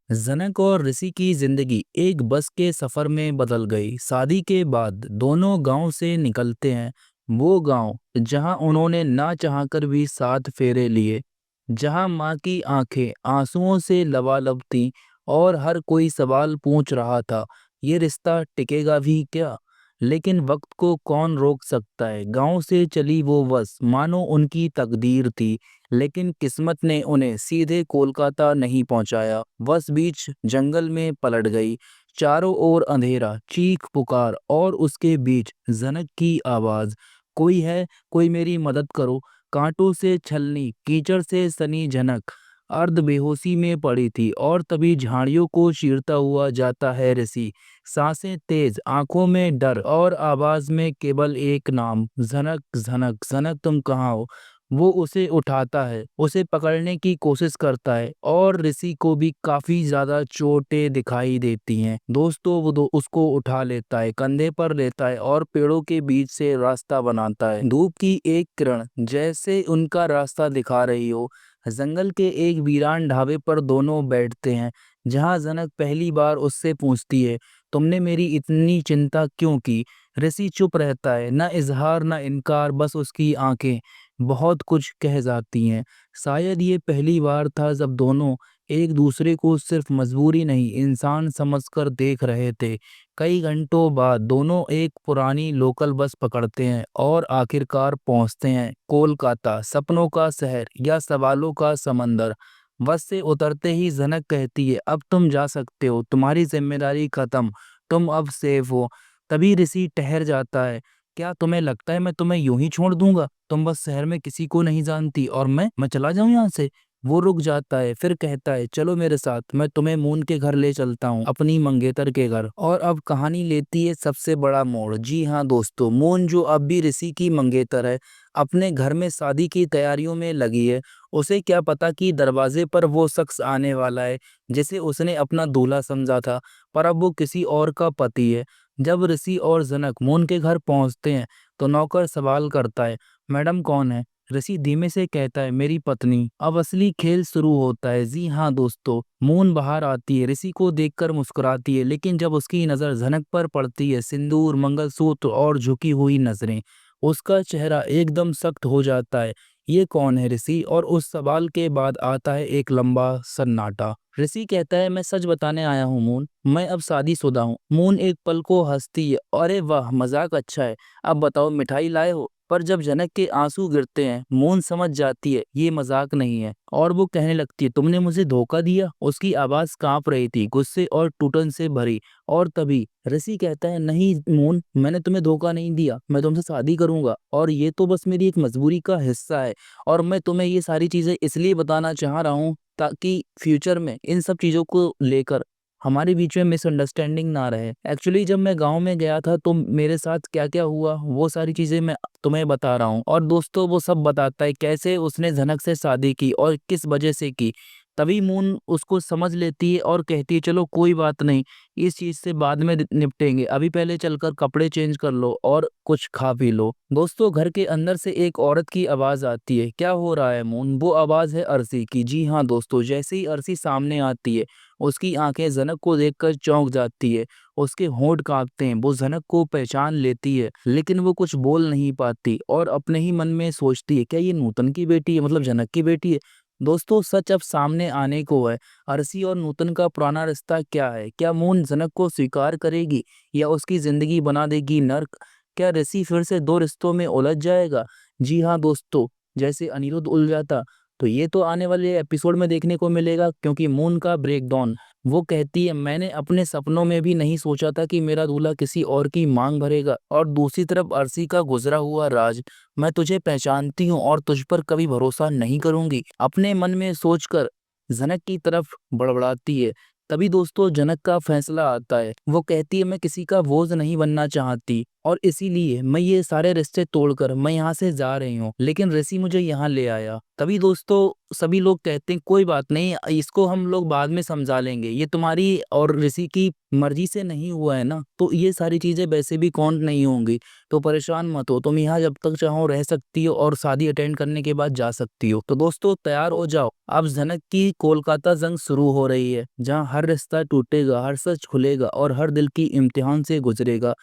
जनक और ऋषि की जिंदगी एक बस के सफर में बदल गई। शादी के बाद दोनों गांव से निकलते हैं। वो गांव जहां उन्होंने ना चाहकर भी 7 फेरे लिए, जहां माँ की आंखें आंसुओं से लबालब थीं और हर कोई सवाल पूछ रहा था, ये रिश्ता टिकेगा भी क्या। लेकिन वक्त को कौन रोक सकता है। गांव से चली वो बस मानो उनकी तकदीर थी, लेकिन किस्मत ने उन्हें सीधे कोलकाता नहीं पहुंचाया। बस बीच जंगल में पलट गई। चारों ओर अंधेरा, चीख पुकार और उसके बीच जनक की आवाज, कोई है, कोई मेरी मदद करो। कांटों से छलनी, कीचड़ से सनी जनक अर्ध बेहोशी में पड़ी थी और तभी झाड़ियों को चीरता हुआ जाता है ऋषि। सांसें तेज, आंखों में डर और आवाज में केवल एक नाम, जनक जनक जनक तुम कहाँ हो। वो उसे उठाता है, उसे पकड़ने की कोशिश करता है और ऋषि को भी काफी ज्यादा चोटें दिखाई देती हैं। दोस्तों वो उसको उठा लेता है, कंधे पर लेता है और पेड़ों के बीच से रास्ता बनाता है। धूप की एक किरण जैसे उनका रास्ता दिखा रही हो। जंगल के एक वीरान ढाबे पर दोनों बैठते हैं, जहां जनक पहली बार उससे पूछती है, तुमने मेरी इतनी चिंता क्यों की। ऋषि चुप रहता है, न इजहार न इनकार, बस उसकी आंखें बहुत कुछ कह जाती हैं। शायद ये पहली बार था जब दोनों एक दूसरे को सिर्फ मजबूरी नहीं, इंसान समझकर देख रहे थे। कई घंटों बाद दोनों एक पुरानी लोकल बस पकड़ते हैं और आखिरकार पहुंचते हैं कोलकाता, सपनों का शहर या सवालों का समंदर। बस से उतरते ही जनक कहती है, अब तुम जा सकते हो, तुम्हारी जिम्मेदारी खत्म, तुम अब सेफ हो। तभी ऋषि ठहर जाता है, क्या तुम्हें लगता है मैं तुम्हें यूं ही छोड़ दूंगा। तुम बस शहर में किसी को नहीं जानती और मैं चला जाऊं यहाँ से। वो रुक जाता है, फिर कहता है, चलो मेरे साथ, मैं तुम्हें मून के घर ले चलता हूँ, अपनी मंगेतर के घर। और अब कहानी लेती है सबसे बड़ा मोड़। जी हाँ दोस्तों, मून जो अब भी ऋषि की मंगेतर है, अपने घर में शादी की तैयारियों में लगी है। उसे क्या पता कि दरवाजे पर वो शख्स आने वाला है जिसे उसने अपना दूल्हा समझा था, पर अब वो किसी और का पति है। जब ऋषि और जनक मून के घर पहुंचते हैं तो नौकर सवाल करता है, मैडम कौन है। ऋषि धीमे से कहता है, मेरी पत्नी। अब असली खेल शुरू होता है। जी हाँ दोस्तों, मून बाहर आती है, ऋषि को देखकर मुस्कुराती है, लेकिन जब उसकी नजर जनक पर पड़ती है, सिंदूर, मंगलसूत्र और झुकी हुई नजरें, उसका चेहरा एकदम सख्त हो जाता है। ये कौन है ऋषि। और उस सवाल के बाद आता है एक लंबा सन्नाटा। ऋषि कहता है, मैं सच बताने आया हूँ मून, मैं अब शादीशुदा हूँ। मून एक पल को हंसती है, अरे वाह मजाक अच्छा है, अब बताओ मिठाई लाए हो। पर जब जनक के आंसू गिरते हैं, मून समझ जाती है ये मजाक नहीं है और वो कहने लगती है, तुमने मुझे धोखा दिया। उसकी आवाज कांप रही थी, गुस्से और टूटन से भरी। और तभी ऋषि कहता है, नहीं मून, मैंने तुम्हें धोखा नहीं दिया, मैं तुमसे शादी करूंगा और ये तो बस मेरी एक मजबूरी का हिस्सा है। और मैं तुम्हें ये सारी चीजें इसलिए बताना चाह रहा हूँ ताकि फ्यूचर में इन सब चीजों को लेकर हमारे बीच में मिसअंडरस्टैंडिंग ना रहे। एक्चुअली जब मैं गांव में गया था तो मेरे साथ क्या क्या हुआ वो सारी चीजें मैं तुम्हें बता रहा हूँ। और दोस्तों वो सब बताता है कैसे उसने जनक से शादी की और किस वजह से की। तभी मून उसको समझ लेती है और कहती है, चलो कोई बात नहीं, इस चीज से बाद में निपटेंगे, अभी पहले चलकर कपड़े चेंज कर लो और कुछ खा पी लो। दोस्तों घर के अंदर से एक औरत की आवाज आती है, क्या हो रहा है मून। वो आवाज है अरसी की। जी हाँ दोस्तों, जैसे ही अरसी सामने आती है, उसकी आंखें जनक को देखकर चौंक जाती है, उसके होंठ कांपते हैं। वो जनक को पहचान लेती है, लेकिन वो कुछ बोल नहीं पाती और अपने ही मन में सोचती है, क्या ये नूतन की बेटी है, मतलब जनक की बेटी है। दोस्तों सच अब सामने आने को है। अरसी और नूतन का पुराना रिश्ता क्या है। क्या मून जनक को स्वीकार करेगी या उसकी जिंदगी बना देगी नर्क। क्या ऋषि फिर से दो रिश्तों में उलझ जाएगा। जी हाँ दोस्तों, जैसे अनिरुद्ध उलझा था। तो ये तो आने वाले एपिसोड में देखने को मिलेगा, क्योंकि मून का ब्रेकडाउन। वो कहती है, मैंने अपने सपनों में भी नहीं सोचा था कि मेरा दूल्हा किसी और की मांग भरेगा। और दूसरी तरफ अरसी का गुजरा हुआ राज, मैं तुझे पहचानती हूँ और तुझ पर कभी भरोसा नहीं करूंगी, अपने मन में सोचकर जनक की तरफ बड़बड़ाती है। तभी दोस्तों जनक का फैसला आता है। वो कहती है, मैं किसी का बोझ नहीं बनना चाहती और इसीलिए मैं ये सारे रिश्ते तोड़कर मैं यहाँ से जा रही हूँ, लेकिन ऋषि मुझे यहाँ ले आया। तभी दोस्तों सभी लोग कहते हैं कोई बात नहीं, इसको हम लोग बाद में समझा लेंगे, ये तुम्हारी और ऋषि की मर्जी से नहीं हुआ है ना, तो ये सारी चीजें वैसे भी काउंट नहीं होंगी, तो परेशान मत हो, तुम यहाँ जब तक चाहो रह सकती हो और शादी अटेंड करने के बाद जा सकती हो। तो दोस्तों तैयार हो जाओ, अब जनक की कोलकाता जंग शुरू हो रही है, जहाँ हर रिश्ता टूटेगा, हर सच खुलेगा और हर दिल की इम्तिहान से गुजरेगा,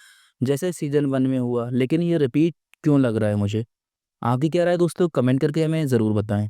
जैसे सीजन 1 में हुआ। लेकिन ये रिपीट क्यों लग रहा है मुझे? आपकी क्या राय है दोस्तों? कमेंट करके हमें ज़रूर बताएं।